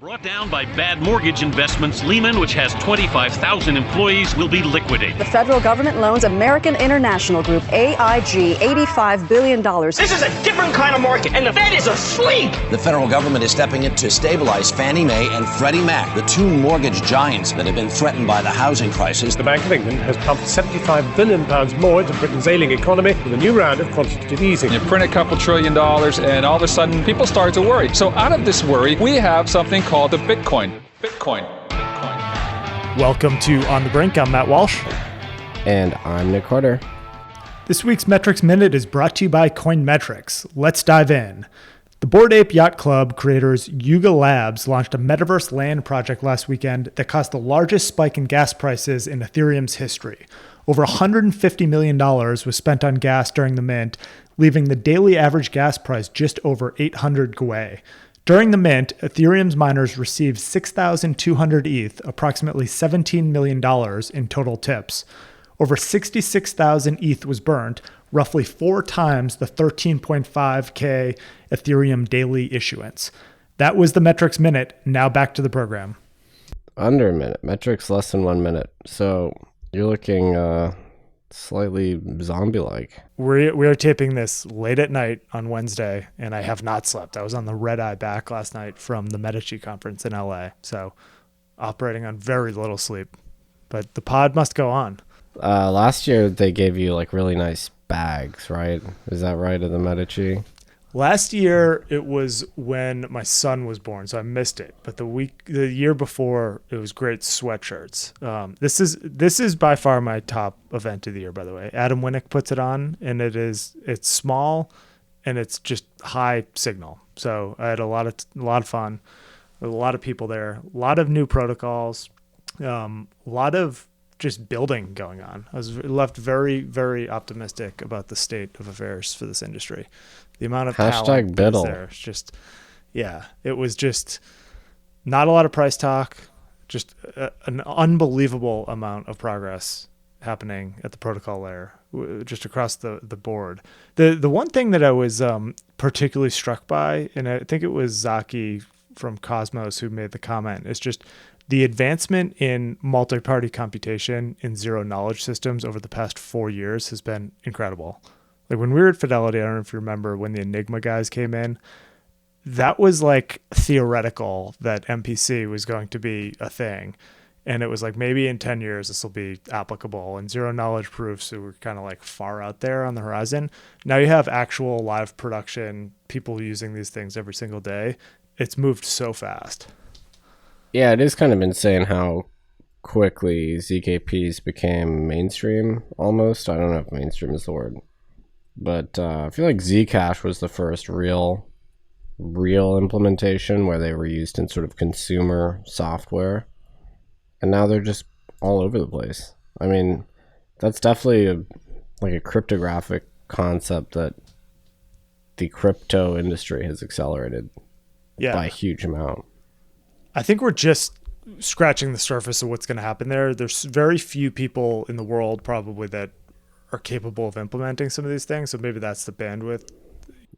Brought down by bad mortgage investments, Lehman, which has 25,000 employees, will be liquidated. The federal government loans American International Group, AIG, $85 billion. This is a different kind of market, and the Fed is asleep. The federal government is stepping in to stabilize Fannie Mae and Freddie Mac, the two mortgage giants that have been threatened by the housing crisis. The Bank of England has pumped £75 billion more into Britain's ailing economy with a new round of quantitative easing. You print a couple $1 trillion, and all of a sudden, people start to worry. So out of this worry, we have something called the Bitcoin. Welcome to On the Brink. I'm Matt Walsh. And I'm Nick Carter. This week's Metrics Minute is brought to you by Coinmetrics. Let's dive in. The Bored Ape Yacht Club creators Yuga Labs launched a Metaverse land project last weekend that caused the largest spike in gas prices in Ethereum's history. Over $150 million was spent on gas during the mint, leaving the daily average gas price just over 800 gwei. During the mint, Ethereum's miners received 6,200 ETH, approximately $17 million in total tips. Over 66,000 ETH was burnt, roughly 4 times the 13.5K Ethereum daily issuance. That was the Metrics Minute. Now back to the program. Under a minute. Metrics less than 1 minute. So you're looking slightly zombie-like. We are taping this late at night on Wednesday, and I have not slept. I was on the red eye back last night from the Medici conference in LA, so operating on very little sleep. But the pod must go on. Last year they gave you like really nice bags, right? Is that right, at the Medici? Last year it was when my son was born, so I missed it. But the year before, it was great sweatshirts. This is by far my top event of the year, by the way. Adam Winnick puts it on, and it's small, and it's just high signal. So I had a lot of fun, with a lot of people there, a lot of new protocols, a lot of just building going on. I was left very, very optimistic about the state of affairs for this industry. The amount of talent that's there, it's just, yeah, it was just not a lot of price talk, just an unbelievable amount of progress happening at the protocol layer, just across the board. The one thing that I was particularly struck by, and I think it was Zaki from Cosmos who made the comment, is just the advancement in multi-party computation in zero-knowledge systems over the past 4 years has been incredible. Like when we were at Fidelity, I don't know if you remember when the Enigma guys came in, that was like theoretical that MPC was going to be a thing. And it was like, maybe in 10 years, this will be applicable. And zero-knowledge proofs were kind of like far out there on the horizon. Now you have actual live production, people using these things every single day. It's moved so fast. Yeah, it is kind of insane how quickly ZKPs became mainstream, almost. I don't know if mainstream is the word. But I feel like Zcash was the first real implementation where they were used in sort of consumer software. And now they're just all over the place. I mean, that's definitely a cryptographic concept that the crypto industry has accelerated by a huge amount. I think we're just scratching the surface of what's going to happen there. There's very few people in the world probably that are capable of implementing some of these things. So maybe that's the bandwidth.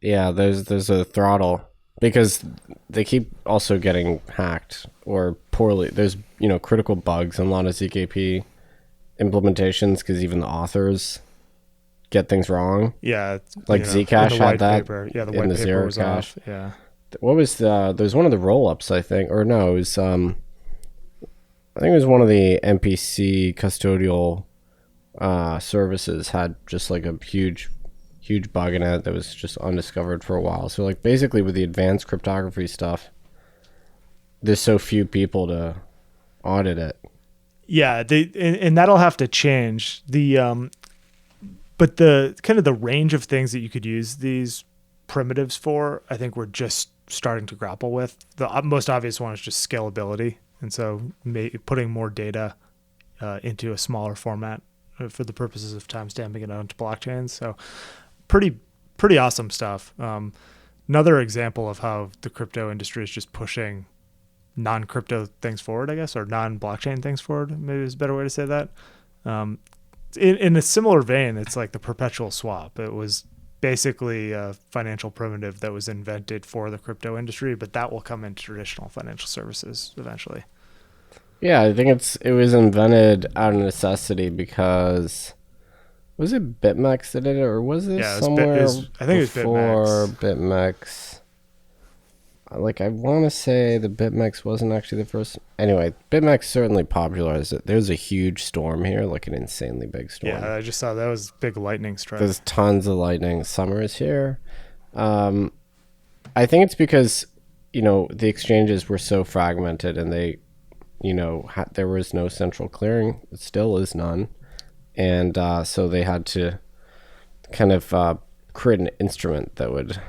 Yeah, there's a throttle because they keep also getting hacked or poorly. There's, critical bugs in a lot of ZKP implementations because even the authors get things wrong. Yeah. Like Zcash had that paper. Yeah, the in white the paper zero was cache. off. Yeah. What was there's one of the roll-ups, I think, or no, it was, I think it was one of the MPC custodial services had just like a huge bug in it that was just undiscovered for a while. So like basically with the advanced cryptography stuff, there's so few people to audit it. Yeah, and that'll have to change. But the kind of the range of things that you could use these primitives for, I think we're just starting to grapple with. The most obvious one is just scalability. And so putting more data into a smaller format for the purposes of timestamping it onto blockchains. So pretty awesome stuff. Another example of how the crypto industry is just pushing non-crypto things forward, I guess, or non-blockchain things forward, maybe is a better way to say that. In a similar vein, it's like the perpetual swap. It was basically a financial primitive that was invented for the crypto industry, but that will come into traditional financial services eventually. Yeah, I think it was invented out of necessity because was it BitMEX that did it, or was it somewhere I think it was before BitMEX? Like, I want to say the BitMEX wasn't actually the first. Anyway, BitMEX certainly popularized it. There's a huge storm here, like an insanely big storm. Yeah, I just saw that was big lightning strike. There's tons of lightning. Summer is here. I think it's because, the exchanges were so fragmented and they, there was no central clearing. It still is none. And so they had to kind of create an instrument that would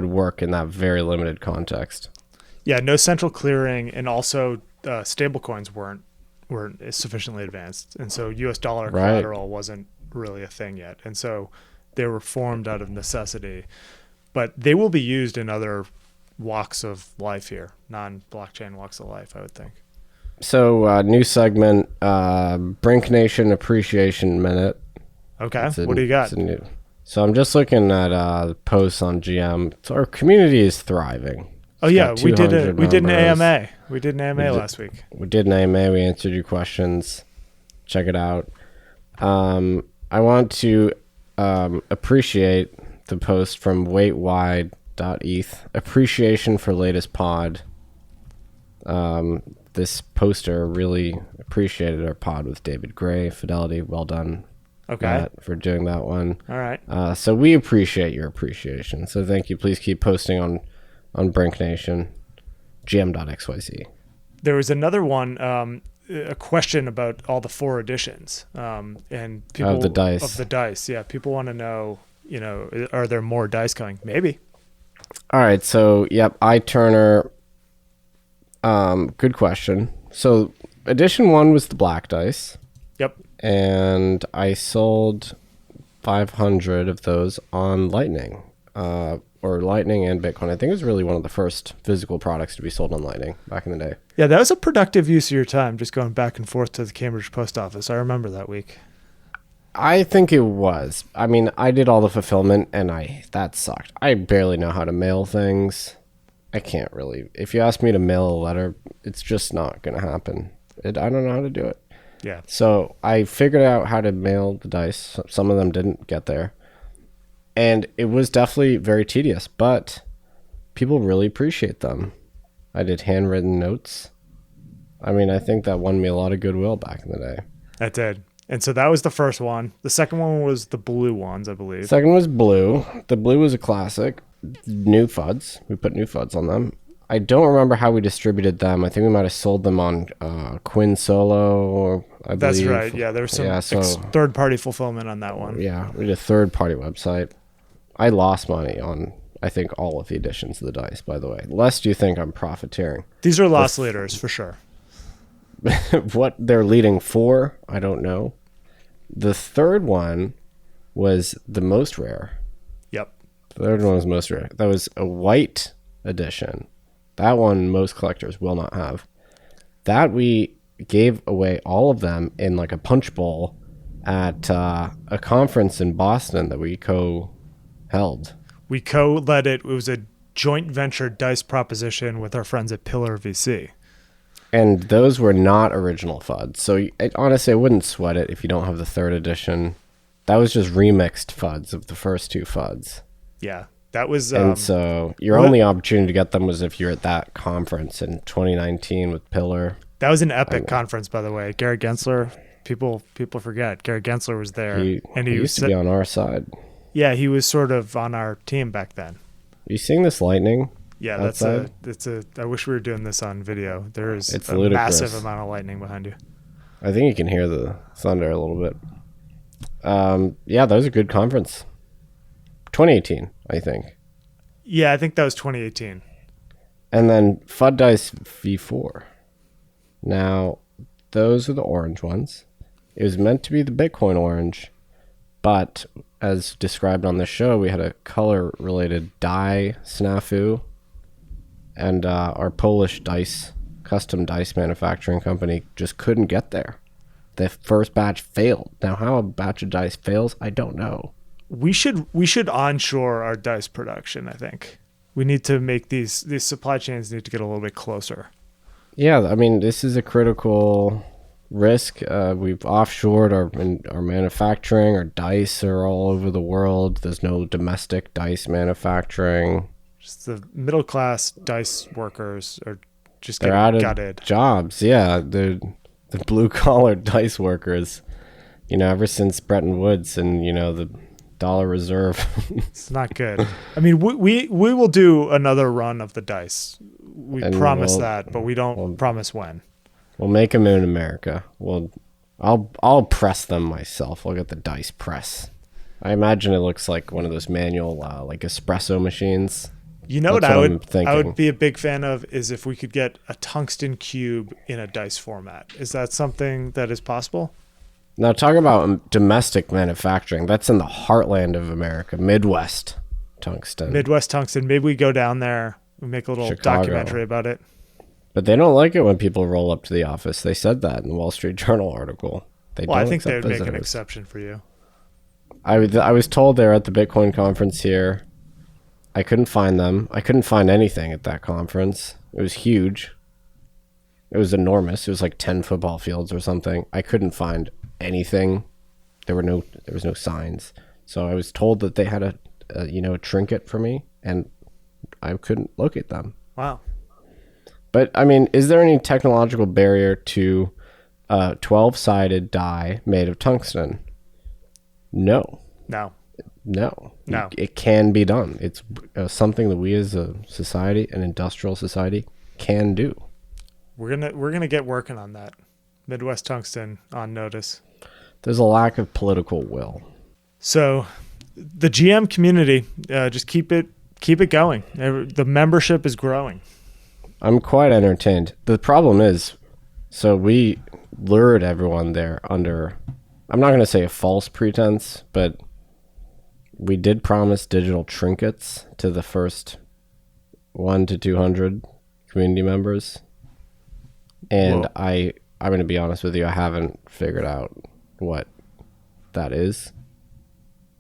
work in that very limited context. Yeah, no central clearing, and also stablecoins weren't sufficiently advanced, and so U.S. dollar collateral wasn't really a thing yet, and so they were formed out of necessity. But they will be used in other walks of life here, non-blockchain walks of life, I would think. So new segment, Brink Nation Appreciation Minute. Okay, what do you got? So I'm just looking at posts on GM. So our community is thriving. Oh yeah, we did an AMA. We did an AMA last week. We did an AMA. We answered your questions. Check it out. I want to appreciate the post from waitwide.eth. Appreciation for latest pod. This poster really appreciated our pod with David Gray, Fidelity. Well done. Okay. Matt, for doing that one. All right. So we appreciate your appreciation. So thank you. Please keep posting on Brink Nation, gm.xyz. There was another one, a question about all the 4 editions, and people of the dice. Of the dice, yeah. People want to know, are there more dice coming? Maybe. All right. So yep, iTurner. Good question. So edition 1 was the black dice. Yep. And I sold 500 of those on Lightning, or Lightning and Bitcoin. I think it was really one of the first physical products to be sold on Lightning back in the day. Yeah, that was a productive use of your time, just going back and forth to the Cambridge post office. I remember that week. I think it was. I mean, I did all the fulfillment, and that sucked. I barely know how to mail things. I can't really. If you ask me to mail a letter, it's just not going to happen. I don't know how to do it. Yeah. So I figured out how to mail the dice. Some of them didn't get there. And it was definitely very tedious, but people really appreciate them. I did handwritten notes. I mean, I think that won me a lot of goodwill back in the day. That did. And so that was the first one. The second one was the blue ones, I believe. Second was blue. The blue was a classic. New FUDs. We put new FUDs on them. I don't remember how we distributed them. I think we might have sold them on Quinn Solo, I believe. That's right. Yeah, there was some third-party fulfillment on that one. Yeah, we did a third-party website. I lost money on, I think, all of the editions of the dice, by the way. Lest you think I'm profiteering. These are loss leaders, for sure. What they're leading for, I don't know. The third one was the most rare. Yep. The third one was most rare. That was a white edition. That one most collectors will not have. That we gave away all of them in like a punch bowl at a conference in Boston that we co-held. We co-led it. It was a joint venture dice proposition with our friends at Pillar VC. And those were not original FUDs. So honestly, I wouldn't sweat it if you don't have the third edition. That was just remixed FUDs of the first 2 FUDs. Yeah. That was, and so your only opportunity to get them was if you're at that conference in 2019 with Pillar. That was an epic conference, by the way. Gary Gensler, people forget. Gary Gensler was there. He used to be on our side. Yeah, he was sort of on our team back then. Are you seeing this lightning? Yeah, outside? I wish we were doing this on video. There is it's a ludicrous. massive amount of lightning behind you. I think you can hear the thunder a little bit. Yeah, that was a good conference. 2018, I think. Yeah, I think that was 2018. And then FUD Dice V4. Now, those are the orange ones. It was meant to be the Bitcoin orange, but as described on the show, we had a color-related dye snafu, and our Polish custom dice manufacturing company just couldn't get there. The first batch failed. Now, how a batch of dice fails, I don't know. We should onshore our dice production. I think we need to make these supply chains need to get a little bit closer. Yeah, I mean, this is a critical risk. We've offshored our manufacturing. Our dice are all over the world. There's no domestic dice manufacturing. Just the middle class dice workers are just They're getting out of gutted. jobs. Yeah, the blue collar dice workers. Ever since Bretton Woods and the dollar reserve. It's not good. I mean, we will do another run of the dice. We promise that, but we don't promise when. We'll make them in America. I'll press them myself. I'll get the dice press. I imagine it looks like one of those manual like espresso machines. What I would be a big fan of is if we could get a tungsten cube in a dice format. Is that something that is possible? Now, talk about domestic manufacturing. That's in the heartland of America, Midwest tungsten. Midwest tungsten. Maybe we go down there. We make a little documentary about it. But they don't like it when people roll up to the office. They said that in the Wall Street Journal article. I think they would make an exception for you. I was told they're at the Bitcoin conference here. I couldn't find them. I couldn't find anything at that conference. It was huge. It was enormous. It was like 10 football fields or something. I couldn't find anything. There was no signs. So I was told that they had a trinket for me, and I couldn't locate them. Wow. But I mean, is there any technological barrier to a 12-sided die made of tungsten? No. It can be done. It's something that we as a society, an industrial society, can do. We're gonna get working on that. Midwest tungsten on notice. There's a lack of political will. So the GM community, just keep it going. The membership is growing. I'm quite entertained. The problem is, so we lured everyone there under, I'm not going to say a false pretense, but we did promise digital trinkets to the first 1 to 200 community members. And whoa. I'm going to be honest with you, I haven't figured out what that is.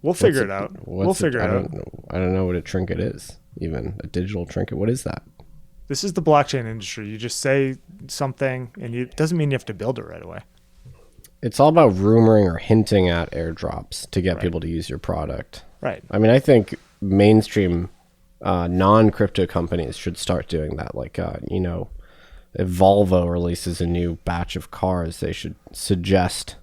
We'll figure it out. I don't know what a trinket is, even a digital trinket. What is that? This is the blockchain industry. You just say something, and it doesn't mean you have to build it right away. It's all about rumoring or hinting at airdrops to get people to use your product. Right. I mean, I think mainstream non-crypto companies should start doing that. Like, if Volvo releases a new batch of cars, they should suggest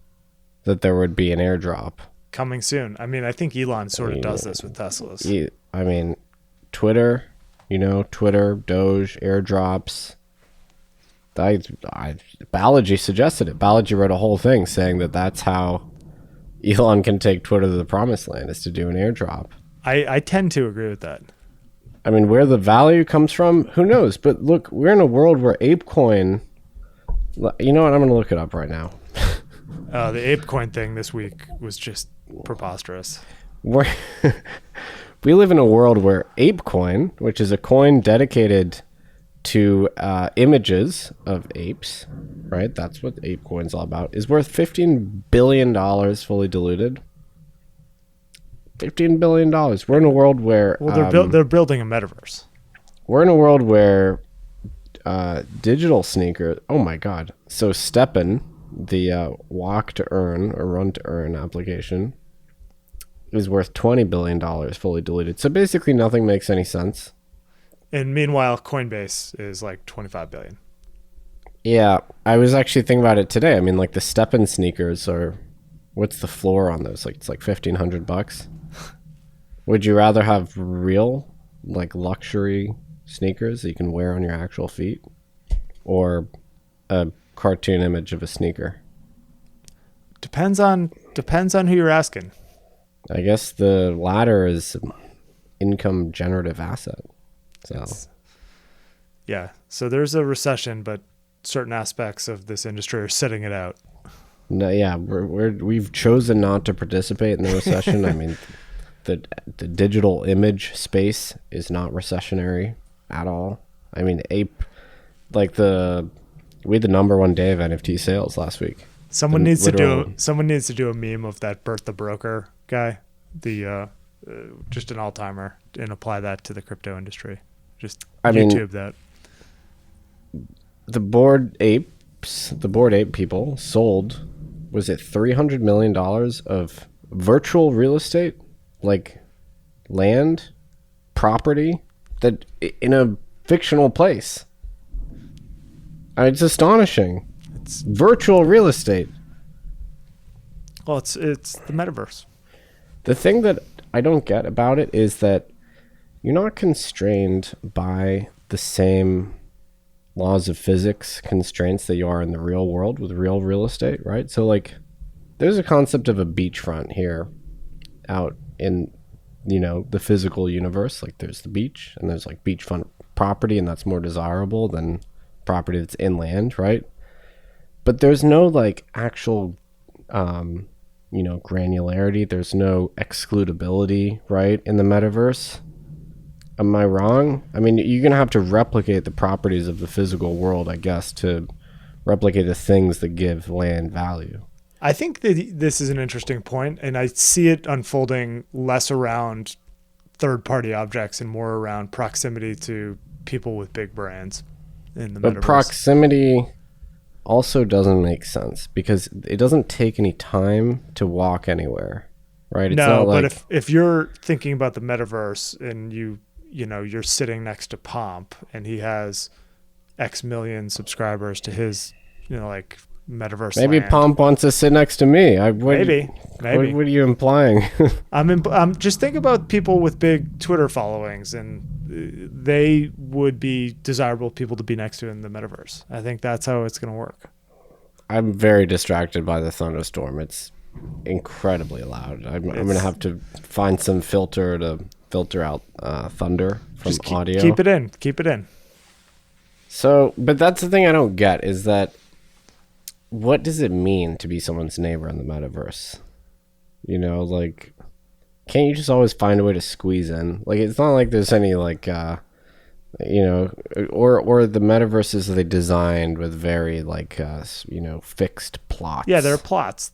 that there would be an airdrop. Coming soon. I mean, I think Elon sort of does this with Teslas. I mean, Twitter, Twitter, Doge, airdrops. Balaji suggested it. Balaji wrote a whole thing saying that that's how Elon can take Twitter to the promised land, is to do an airdrop. I tend to agree with that. I mean, where the value comes from, who knows? But look, we're in a world where ApeCoin... You know what? I'm going to look it up right now. The ApeCoin thing this week was just preposterous. We live in a world where ApeCoin, which is a coin dedicated to images of apes, right? That's what ApeCoin's all about, is worth $15 billion fully diluted. $15 billion. We're in a world where... Well, they're building a metaverse. We're in a world where digital sneakers... Oh my God. So STEPN, the walk to earn or run to earn application, is worth $20 billion fully diluted. So basically nothing makes any sense. And meanwhile, Coinbase is like 25 billion. Yeah, I was actually thinking about it today. I mean, like the STEPN sneakers are... What's the floor on those? Like, it's like $1,500. Would you rather have real, like, luxury sneakers that you can wear on your actual feet, or a cartoon image of a sneaker? Depends on who you're asking. I guess the latter is income generative asset. So yeah, so there's a recession, but certain aspects of this industry are sitting it out. No, yeah, we've chosen not to participate in the recession. I mean, the digital image space is not recessionary at all. I mean, we had the number one day of NFT sales last week. Someone needs to do a meme of that Bert the Broker guy. just an all-timer, and apply that to the crypto industry. Just I mean, YouTube that. The Bored Ape people sold, was it $300 million of virtual real estate, like land, property, that in a fictional place. It's astonishing. It's virtual real estate. Well, it's the metaverse. The thing that I don't get about it is that you're not constrained by the same laws of physics constraints that you are in the real world with real estate, right? So like there's a concept of a beachfront here out in, the physical universe. Like there's the beach and there's like beachfront property, and that's more desirable than property that's inland, right? But there's no like actual granularity. There's no excludability, right, in the metaverse. Am I wrong? I mean, you're gonna have to replicate the properties of the physical world, I guess, to replicate the things that give land value. I think that this is an interesting point, and I see it unfolding less around third-party objects and more around proximity to people with big brands in the metaverse. But proximity also doesn't make sense because it doesn't take any time to walk anywhere, right? It's no, not like, but if you're thinking about the metaverse and you're sitting next to Pomp and he has X million subscribers to his, like metaverse. Maybe land. Pomp wants to sit next to me. Maybe. What are you implying? I'm just think about people with big Twitter followings, and they would be desirable people to be next to in the metaverse. I think that's how it's going to work. I'm very distracted by the thunderstorm. It's incredibly loud. I'm going to have to find some filter to filter out thunder from audio. Keep it in. So, but that's the thing I don't get is that what does it mean to be someone's neighbor in the metaverse? Like, can't you just always find a way to squeeze in? Like, it's not like there's any like, or the metaverses they designed with very like, fixed plots. Yeah, there are plots.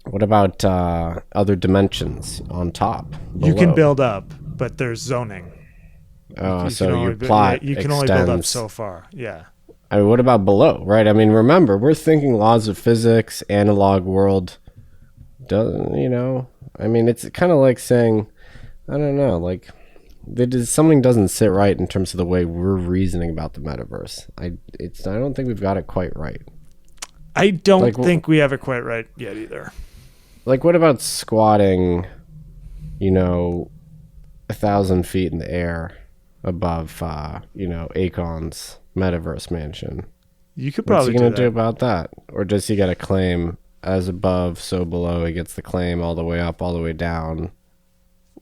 What about other dimensions on top? Below? You can build up, but there's zoning. Oh, so your plot you can only build up so far. Yeah. I mean, what about below, right? I mean, remember, we're thinking laws of physics, analog world. I mean, it's kind of like saying, I don't know, like something doesn't sit right in terms of the way we're reasoning about the metaverse. I don't think we've got it quite right. I don't think we have it quite right yet either. Like, what about squatting, 1,000 feet in the air above, Akon's metaverse mansion? You could probably What's he going to do about that? Or does he get a claim as above, so below? He gets the claim all the way up, all the way down.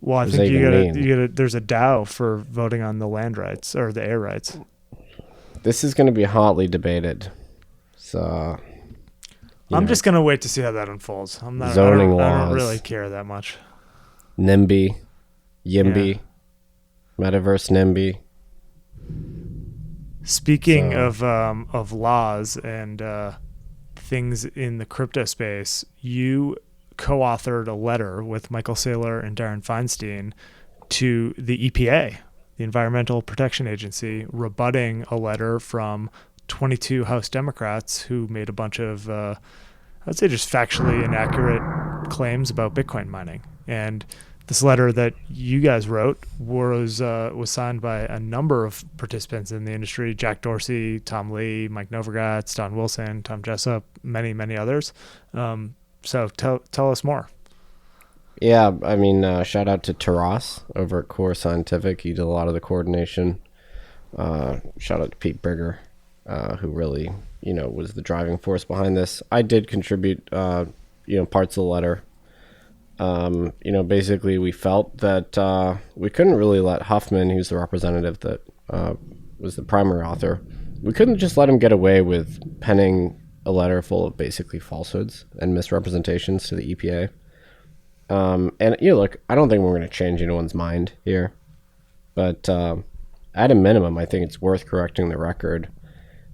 Well, I think there's a DAO for voting on the land rights or the air rights. This is going to be hotly debated. So I'm just going to wait to see how that unfolds. Zoning laws. I don't really care that much. NIMBY, Yimby, Metaverse NIMBY. Speaking of laws and things in the crypto space, you co-authored a letter with Michael Saylor and Darren Feinstein to the EPA, the Environmental Protection Agency, rebutting a letter from 22 House Democrats who made a bunch of, I'd say, just factually inaccurate claims about Bitcoin mining. And this letter that you guys wrote was signed by a number of participants in the industry: Jack Dorsey, Tom Lee, Mike Novogratz, Don Wilson, Tom Jessup, many, many others. So tell us more. Yeah, I mean, shout out to Taras over at Core Scientific. He did a lot of the coordination. Shout out to Pete Brigger, who really, was the driving force behind this. I did contribute, parts of the letter. Basically we felt that we couldn't really let Huffman, who's the representative that was the primary author, we couldn't just let him get away with penning a letter full of basically falsehoods and misrepresentations to the EPA. Look, I don't think we're going to change anyone's mind here, but at a minimum, I think it's worth correcting the record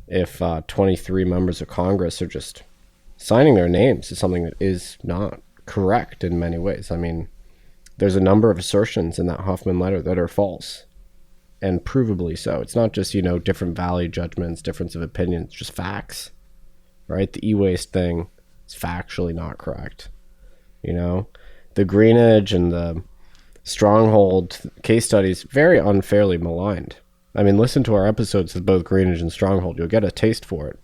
if 23 members of Congress are just signing their names to something that is not correct in many ways. I mean, there's a number of assertions in that Hoffman letter that are false, and provably so. It's not just, different value judgments, difference of opinions, just facts, right? The e-waste thing is factually not correct. The greenage and the stronghold case studies, very unfairly maligned. I mean, listen to our episodes with both greenage and stronghold. You'll get a taste for it.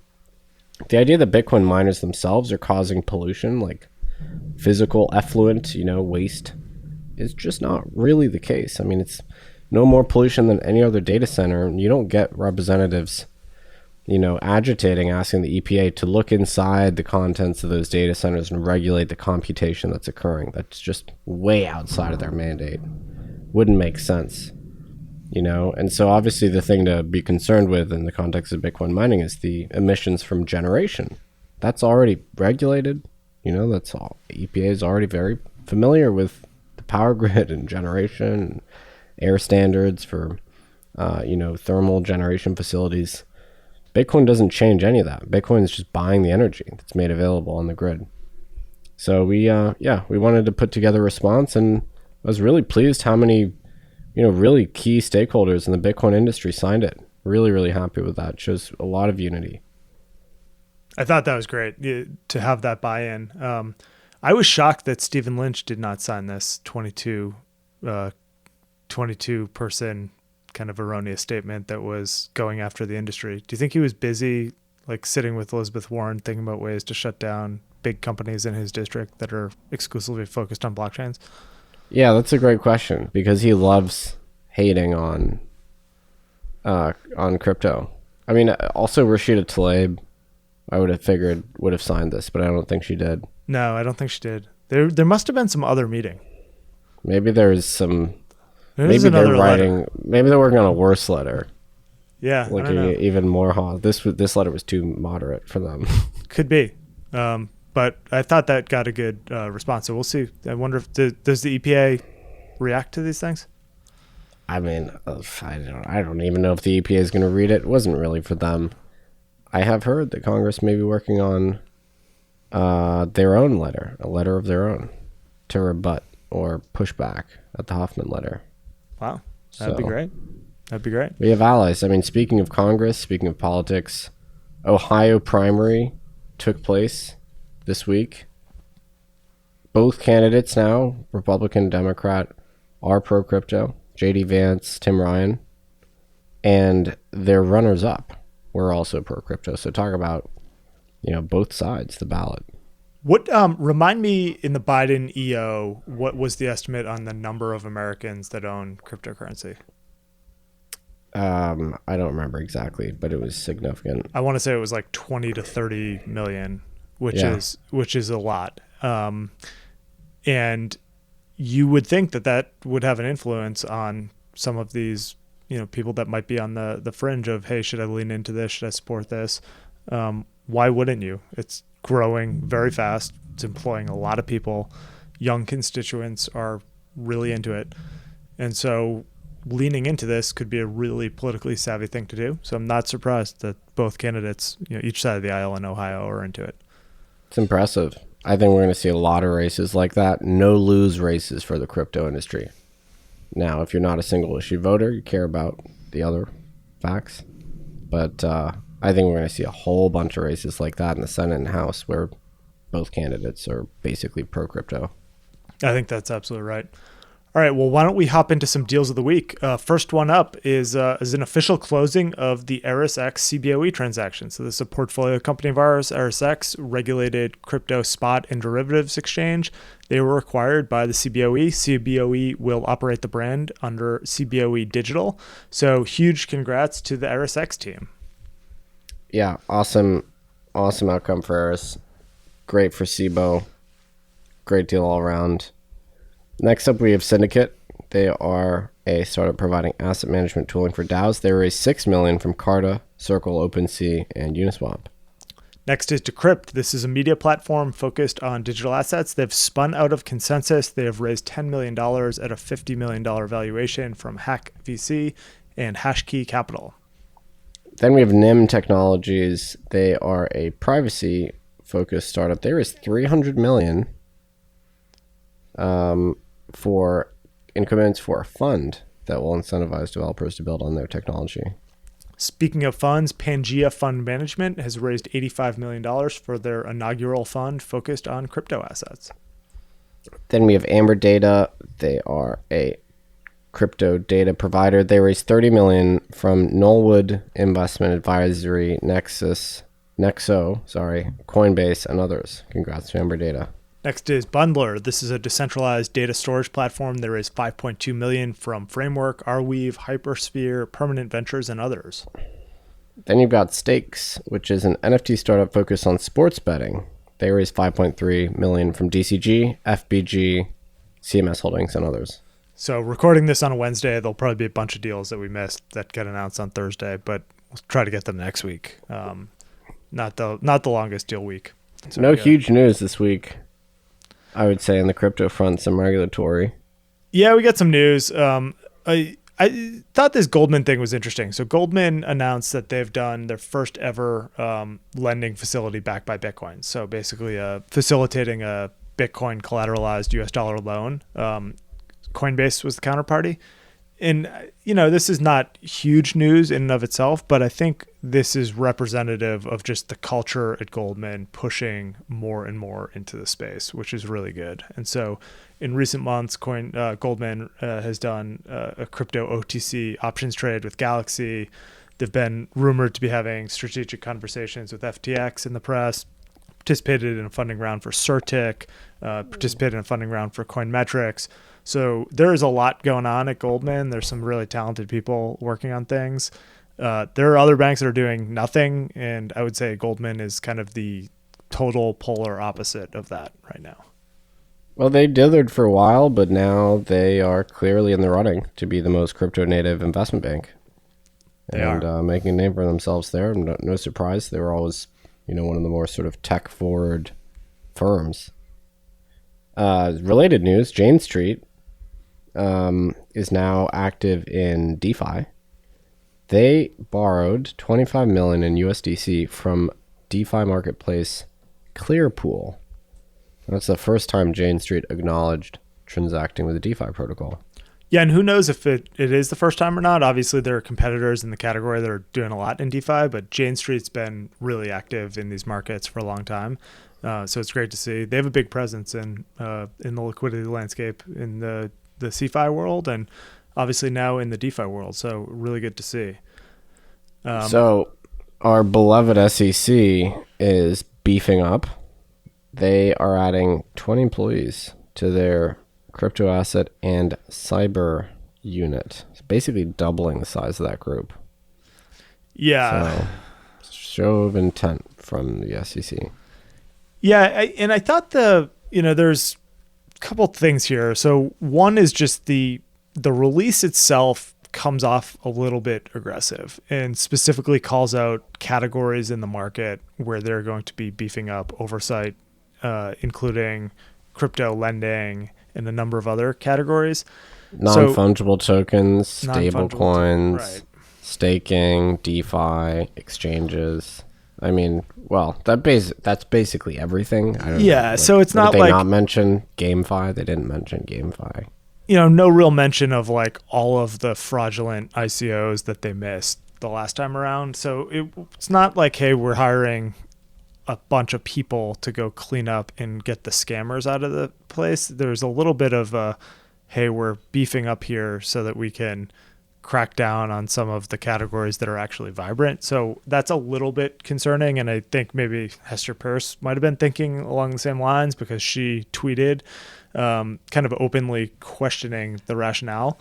The idea that Bitcoin miners themselves are causing pollution, like physical effluent, waste, is just not really the case. I mean, it's no more pollution than any other data center. You don't get representatives, agitating, asking the EPA to look inside the contents of those data centers and regulate the computation that's occurring. That's just way outside of their mandate. Wouldn't make sense, And so obviously the thing to be concerned with in the context of Bitcoin mining is the emissions from generation. That's already regulated. That's all. The EPA is already very familiar with the power grid and generation and air standards for, thermal generation facilities. Bitcoin doesn't change any of that. Bitcoin is just buying the energy that's made available on the grid. So we wanted to put together a response, and I was really pleased how many, really key stakeholders in the Bitcoin industry signed it. Really, really happy with that. It shows a lot of unity. I thought that was great to have that buy-in. I was shocked that Stephen Lynch did not sign this 22 person kind of erroneous statement that was going after the industry. Do you think he was busy, like sitting with Elizabeth Warren, thinking about ways to shut down big companies in his district that are exclusively focused on blockchains? Yeah, that's a great question, because he loves hating on crypto. I mean, also Rashida Tlaib, I would have figured would have signed this, but I don't think she did. No, I don't think she did. There must have been some other meeting. Maybe there's some. Maybe they're writing. Letter. Maybe they're working on a worse letter. Yeah, looking even more hot. This letter was too moderate for them. Could be, but I thought that got a good response. So we'll see. I wonder if does the EPA react to these things? I mean, I don't even know if the EPA is going to read it. It wasn't really for them. I have heard that Congress may be working on their own letter, a letter of their own, to rebut or push back at the Hoffman letter. Wow, that'd be great. That'd be great. We have allies. I mean, speaking of Congress, speaking of politics, Ohio primary took place this week. Both candidates now, Republican, Democrat, are pro-crypto. J.D. Vance, Tim Ryan, and their runners-up were also pro-crypto. So talk about, both sides, the ballot. What remind me, in the Biden EO, what was the estimate on the number of Americans that own cryptocurrency? I don't remember exactly, but it was significant. I want to say it was like 20 to 30 million, which is a lot. And you would think that would have an influence on some of these, people that might be on the fringe of, hey, should I lean into this? Should I support this? Why wouldn't you? It's growing very fast. It's employing a lot of people. Young constituents are really into it. And so leaning into this could be a really politically savvy thing to do. So I'm not surprised that both candidates, each side of the aisle in Ohio, are into it. It's impressive. I think we're going to see a lot of races like that. No lose races for the crypto industry. Now, if you're not a single issue voter, you care about the other facts. But I think we're going to see a whole bunch of races like that in the Senate and House where both candidates are basically pro-crypto. I think that's absolutely right. All right, well, why don't we hop into some deals of the week? First one up is an official closing of the ErisX CBOE transaction. So this is a portfolio company of ours, ErisX, regulated crypto spot and derivatives exchange. They were acquired by the CBOE. CBOE will operate the brand under CBOE Digital. So huge congrats to the ErisX team. Yeah, awesome outcome for Eris. Great for CBOE. Great deal all around. Next up, we have Syndicate. They are a startup providing asset management tooling for DAOs. They raised $6 million from Carta, Circle, OpenSea, and Uniswap. Next is Decrypt. This is a media platform focused on digital assets. They've spun out of Consensus. They have raised $10 million at a $50 million valuation from Hack VC and Hashkey Capital. Then we have NIM Technologies. They are a privacy-focused startup. They raised $300 million for increments for a fund that will incentivize developers to build on their technology. Speaking of funds, Pangea Fund Management has raised $85 million for their inaugural fund focused on crypto assets. Then we have Amber Data. They are a crypto data provider. They raised $30 million from Knollwood Investment Advisory, Nexo, Coinbase, and others. Congrats to Amber Data. Next is Bundler. This is a decentralized data storage platform. They raised $5.2 million from Framework, Arweave, Hypersphere, Permanent Ventures, and others. Then you've got Stakes, which is an NFT startup focused on sports betting. They raised $5.3 million from DCG, FBG, CMS Holdings, and others. So recording this on a Wednesday, there'll probably be a bunch of deals that we missed that get announced on Thursday, but we'll try to get them next week. Not the longest deal week. So no huge news this week, I would say, on the crypto front. Some regulatory. Yeah, we got some news. I thought this Goldman thing was interesting. So Goldman announced that they've done their first ever lending facility backed by Bitcoin. So basically facilitating a Bitcoin collateralized US dollar loan. Coinbase was the counterparty. And, this is not huge news in and of itself, but I think this is representative of just the culture at Goldman pushing more and more into the space, which is really good. And so in recent months, Goldman has done a crypto OTC options trade with Galaxy. They've been rumored to be having strategic conversations with FTX in the press, participated in a funding round for Certic, participated in a funding round for Coinmetrics. So there is a lot going on at Goldman. There's some really talented people working on things. There are other banks that are doing nothing, and I would say Goldman is kind of the total polar opposite of that right now. Well, they dithered for a while, but now they are clearly in the running to be the most crypto-native investment bank. They are making a name for themselves there. No surprise. They were always, one of the more sort of tech-forward firms. Related news, Jane Street is now active in DeFi. They borrowed $25 million in USDC from DeFi marketplace Clearpool. That's the first time Jane Street acknowledged transacting with a DeFi protocol. Yeah, and who knows if it is the first time or not. Obviously, there are competitors in the category that are doing a lot in DeFi, but Jane Street's been really active in these markets for a long time. So it's great to see. They have a big presence in the liquidity landscape in the CeFi world, and obviously now in the DeFi world. So really good to see. So our beloved SEC is beefing up. They are adding 20 employees to their crypto asset and cyber unit. It's basically doubling the size of that group. Yeah. So, show of intent from the SEC. Yeah, I thought there's a couple things here. So one is just the release itself comes off a little bit aggressive and specifically calls out categories in the market where they're going to be beefing up oversight, including crypto lending and a number of other categories. Non-fungible tokens, stable coins, right. Staking, DeFi, exchanges. I mean, well, that's basically everything. I don't know. So it's not did they like not mention GameFi. They didn't mention GameFi. No real mention of like all of the fraudulent ICOs that they missed the last time around. So it's not like, hey, we're hiring a bunch of people to go clean up and get the scammers out of the place. There's a little bit of a, hey, we're beefing up here so that we can crack down on some of the categories that are actually vibrant. So that's a little bit concerning. And I think maybe Hester Peirce might have been thinking along the same lines because she tweeted kind of openly questioning the rationale.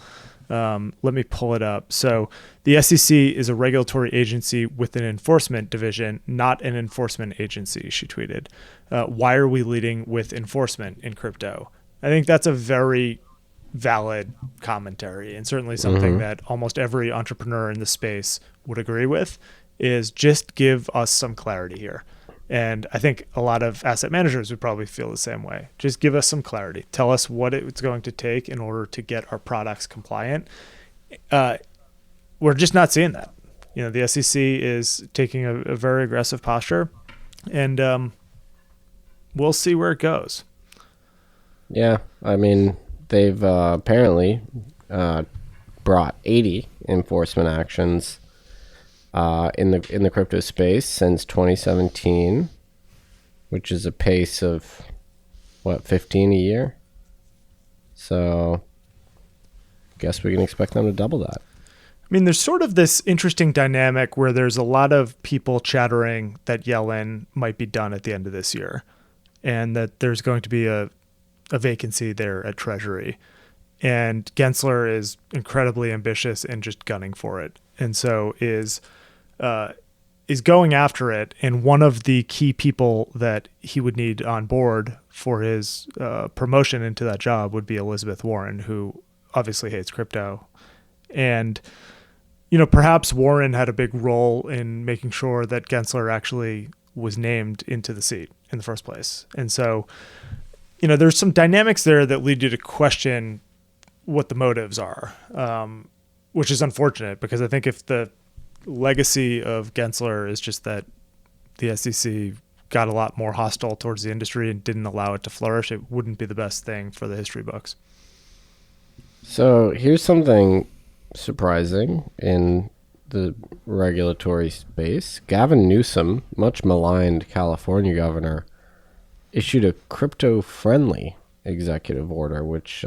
Let me pull it up. So the SEC is a regulatory agency with an enforcement division, not an enforcement agency, she tweeted. Why are we leading with enforcement in crypto? I think that's a very valid commentary, and certainly something that almost every entrepreneur in the space would agree with, is just give us some clarity here. And I think a lot of asset managers would probably feel the same way. Just give us some clarity. Tell us what it's going to take in order to get our products compliant. We're just not seeing that. The SEC is taking a very aggressive posture, and we'll see where it goes. Yeah, I mean, they've apparently brought 80 enforcement actions in the crypto space since 2017, which is a pace of 15 a year. So, guess we can expect them to double that. I mean, there's sort of this interesting dynamic where there's a lot of people chattering that Yellen might be done at the end of this year, and that there's going to be a vacancy there at Treasury. And Gensler is incredibly ambitious and just gunning for it, and so is going after it. And one of the key people that he would need on board for his promotion into that job would be Elizabeth Warren, who obviously hates crypto. And, perhaps Warren had a big role in making sure that Gensler actually was named into the seat in the first place. And so, there's some dynamics there that lead you to question what the motives are, which is unfortunate, because I think if the legacy of Gensler is just that the SEC got a lot more hostile towards the industry and didn't allow it to flourish, it wouldn't be the best thing for the history books. So here's something surprising in the regulatory space. Gavin Newsom, much maligned California governor, issued a crypto-friendly executive order, which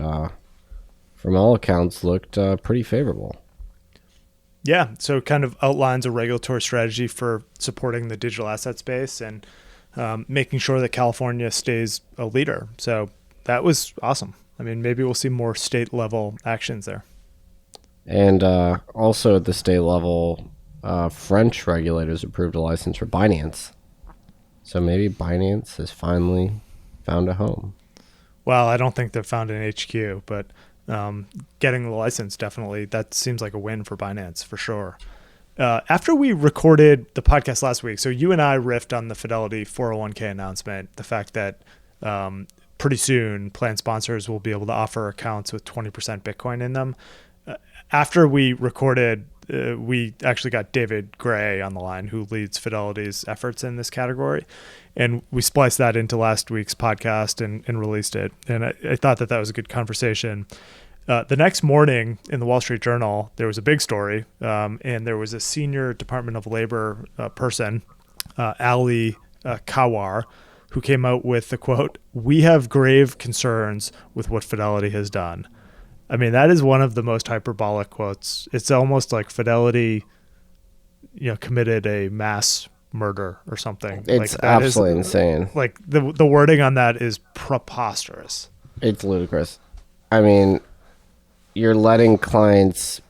from all accounts looked pretty favorable. Yeah, so it kind of outlines a regulatory strategy for supporting the digital asset space and making sure that California stays a leader. So that was awesome. I mean, maybe we'll see more state level actions there. And also at the state level, French regulators approved a license for Binance. So maybe Binance has finally found a home. Well, I don't think they've found an HQ, but getting the license, definitely, that seems like a win for Binance for sure. After we recorded the podcast last week, so you and I riffed on the Fidelity 401k announcement, the fact that pretty soon plan sponsors will be able to offer accounts with 20% Bitcoin in them. After we recorded, we actually got David Gray on the line, who leads Fidelity's efforts in this category. And we spliced that into last week's podcast and released it. And I thought that was a good conversation. The next morning in the Wall Street Journal, there was a big story. And there was a senior Department of Labor person, Ali Kawar, who came out with the quote, "We have grave concerns with what Fidelity has done." I mean, that is one of the most hyperbolic quotes. It's almost like Fidelity, committed a mass murder or something. It's absolutely insane. Like the wording on that is preposterous. It's ludicrous. I mean, you're letting clients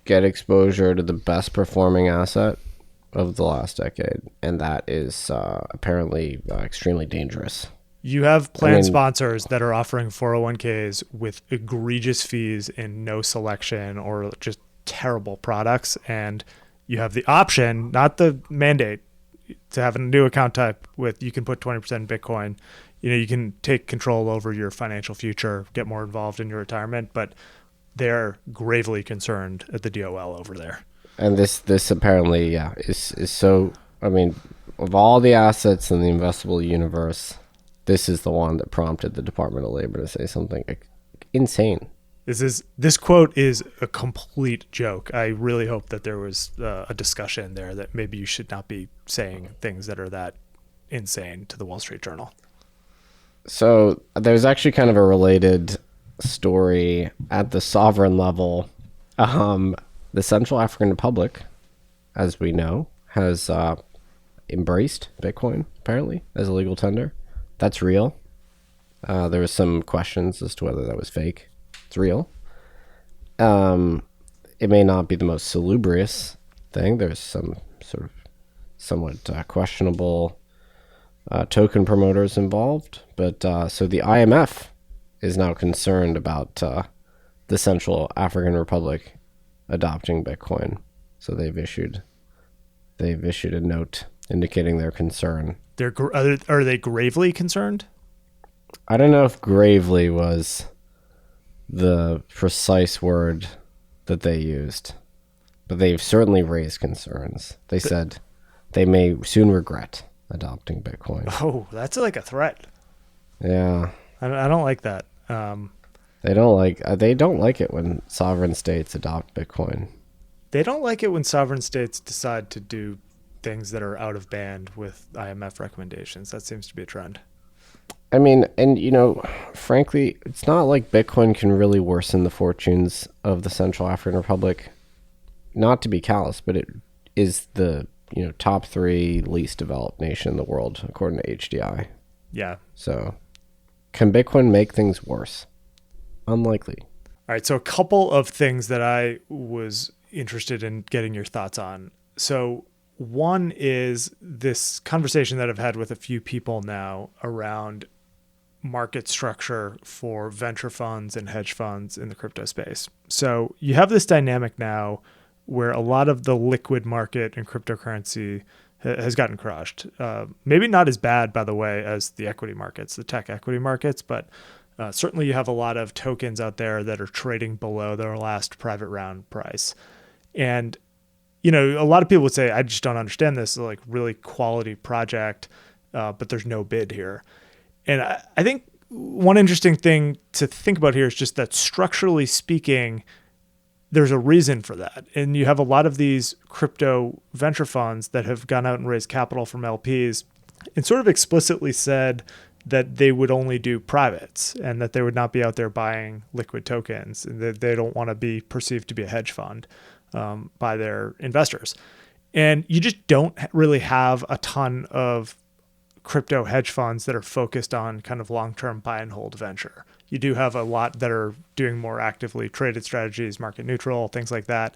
get exposure to the best performing asset of the last decade, and that is apparently extremely dangerous. You have plan sponsors that are offering 401ks with egregious fees and no selection or just terrible products. And you have the option, not the mandate, to have a new account type with, you can put 20% in Bitcoin. You can take control over your financial future, get more involved in your retirement, but they're gravely concerned at the DOL over there. And this apparently, is so, I mean, of all the assets in the investable universe, this is the one that prompted the Department of Labor to say something insane. This quote is a complete joke. I really hope that there was a discussion there that maybe you should not be saying things that are that insane to the Wall Street Journal. So there's actually kind of a related story at the sovereign level. The Central African Republic, as we know, has embraced Bitcoin, apparently, as a legal tender. That's real. There was some questions as to whether that was fake. It's real. It may not be the most salubrious thing. There's some sort of somewhat questionable token promoters involved. But so the IMF is now concerned about the Central African Republic adopting Bitcoin. So they've issued a note indicating their concern. Are they gravely concerned? I don't know if gravely was the precise word that they used, but they've certainly raised concerns. They said they may soon regret adopting Bitcoin. Oh, that's like a threat. Yeah. I don't like that. They don't like it when sovereign states adopt Bitcoin. They don't like it when sovereign states decide to do things that are out of band with IMF recommendations. That seems to be a trend. I mean, and frankly, it's not like Bitcoin can really worsen the fortunes of the Central African Republic. Not to be callous, but it is the top 3 least developed nation in the world according to HDI. Yeah. So, can Bitcoin make things worse? Unlikely. All right. So a couple of things that I was interested in getting your thoughts on. So one is this conversation that I've had with a few people now around market structure for venture funds and hedge funds in the crypto space. So you have this dynamic now where a lot of the liquid market in cryptocurrency has gotten crushed. Maybe not as bad, by the way, as the equity markets, the tech equity markets, but certainly you have a lot of tokens out there that are trading below their last private round price. And, a lot of people would say, I just don't understand this. It's like really quality project, but there's no bid here. And I think one interesting thing to think about here is just that structurally speaking, there's a reason for that. And you have a lot of these crypto venture funds that have gone out and raised capital from LPs and sort of explicitly said that they would only do privates and that they would not be out there buying liquid tokens, and that they don't want to be perceived to be a hedge fund by their investors. And you just don't really have a ton of crypto hedge funds that are focused on kind of long-term buy and hold venture. You do have a lot that are doing more actively traded strategies, market neutral, things like that.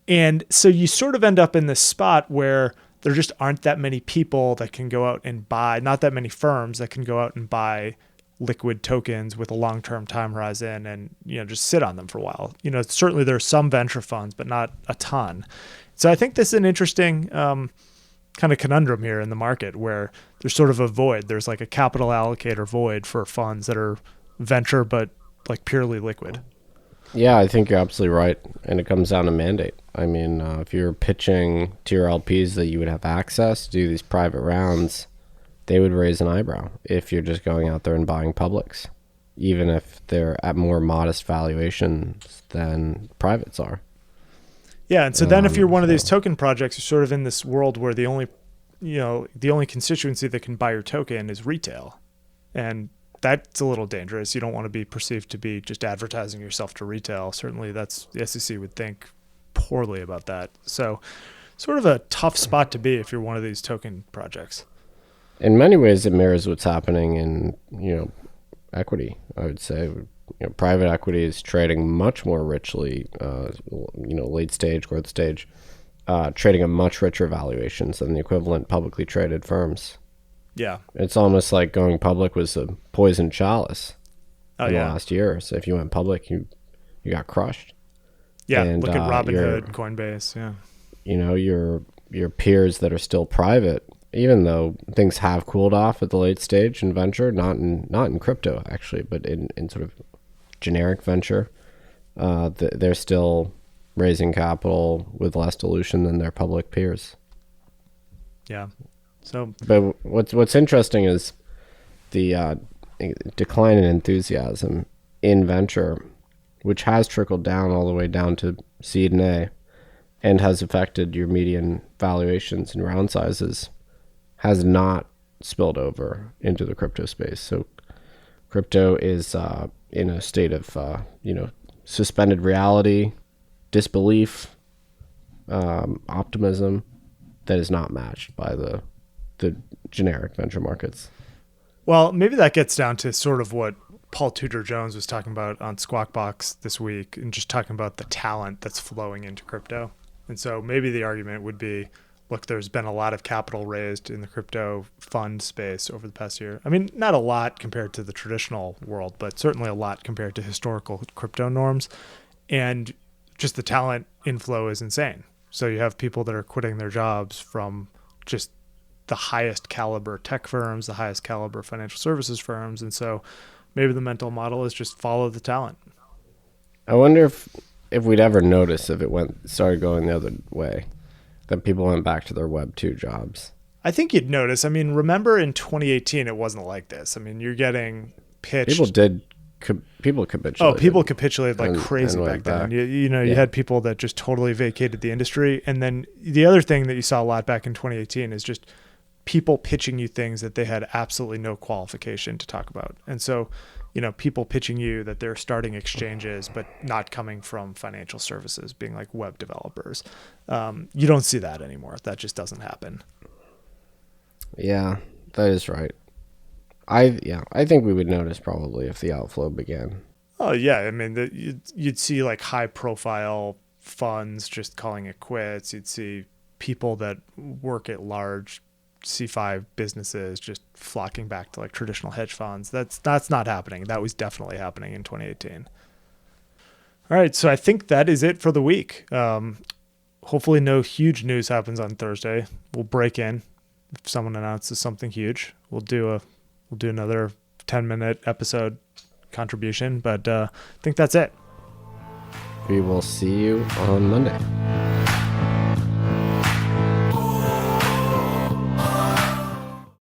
And so you sort of end up in this spot where there just aren't that many people that can go out and buy, not that many firms that can go out and buy liquid tokens with a long-term time horizon and, just sit on them for a while. Certainly there's some venture funds, but not a ton. So I think this is an interesting kind of conundrum here in the market where there's sort of a void. There's like a capital allocator void for funds that are venture, but like purely liquid. Yeah, I think you're absolutely right. And it comes down to mandate. I mean, if you're pitching to your LPs that you would have access to do these private rounds, they would raise an eyebrow if you're just going out there and buying publics, even if they're at more modest valuations than privates are. Yeah, and so then if you're one of these token projects, you're sort of in this world where the only constituency that can buy your token is retail. And that's a little dangerous. You don't want to be perceived to be just advertising yourself to retail. Certainly the SEC would think poorly about that. So sort of a tough spot to be if you're one of these token projects. In many ways, it mirrors what's happening in, equity, I would say. Private equity is trading much more richly, late stage, growth stage, trading at much richer valuations than the equivalent publicly traded firms. Yeah. It's almost like going public was a poison chalice in the yeah. last year. So if you went public, you got crushed. Yeah, and, look at Robinhood, Coinbase, yeah. Your peers that are still private, even though things have cooled off at the late stage in venture, not in crypto actually, but in sort of generic venture, they're still raising capital with less dilution than their public peers. Yeah. So, but what's interesting is the decline in enthusiasm in venture, which has trickled down all the way down to seed and A, and has affected your median valuations and round sizes, has not spilled over into the crypto space. So crypto is in a state of suspended reality, disbelief, optimism that is not matched by the generic venture markets. Well, maybe that gets down to sort of what Paul Tudor Jones was talking about on Squawk Box this week, and just talking about the talent that's flowing into crypto. And so maybe the argument would be, look, there's been a lot of capital raised in the crypto fund space over the past year. I mean, not a lot compared to the traditional world, but certainly a lot compared to historical crypto norms. And just the talent inflow is insane. So you have people that are quitting their jobs from just the highest caliber tech firms, the highest caliber financial services firms. And so maybe the mental model is just follow the talent. I wonder if we'd ever notice if it started going the other way, that people went back to their Web 2 jobs. I think you'd notice. I mean, remember in 2018, it wasn't like this. I mean, you're getting pitched. People capitulated. Oh, people capitulated like and crazy back went then. back. You had people that just totally vacated the industry. And then the other thing that you saw a lot back in 2018 is just people pitching you things that they had absolutely no qualification to talk about. And so, people pitching you that they're starting exchanges, but not coming from financial services, being like web developers. You don't see that anymore. That just doesn't happen. Yeah, that is right. I think we would notice probably if the outflow began. Oh yeah, I mean, you'd see like high profile funds just calling it quits. You'd see people that work at large C5 businesses just flocking back to like traditional hedge funds. That's not happening. That was definitely happening in 2018. All right, so I think that is it for the week. Hopefully no huge news happens on Thursday. We'll break in if someone announces something huge. We'll do another 10-minute episode contribution, but I think that's it. We will see you on Monday.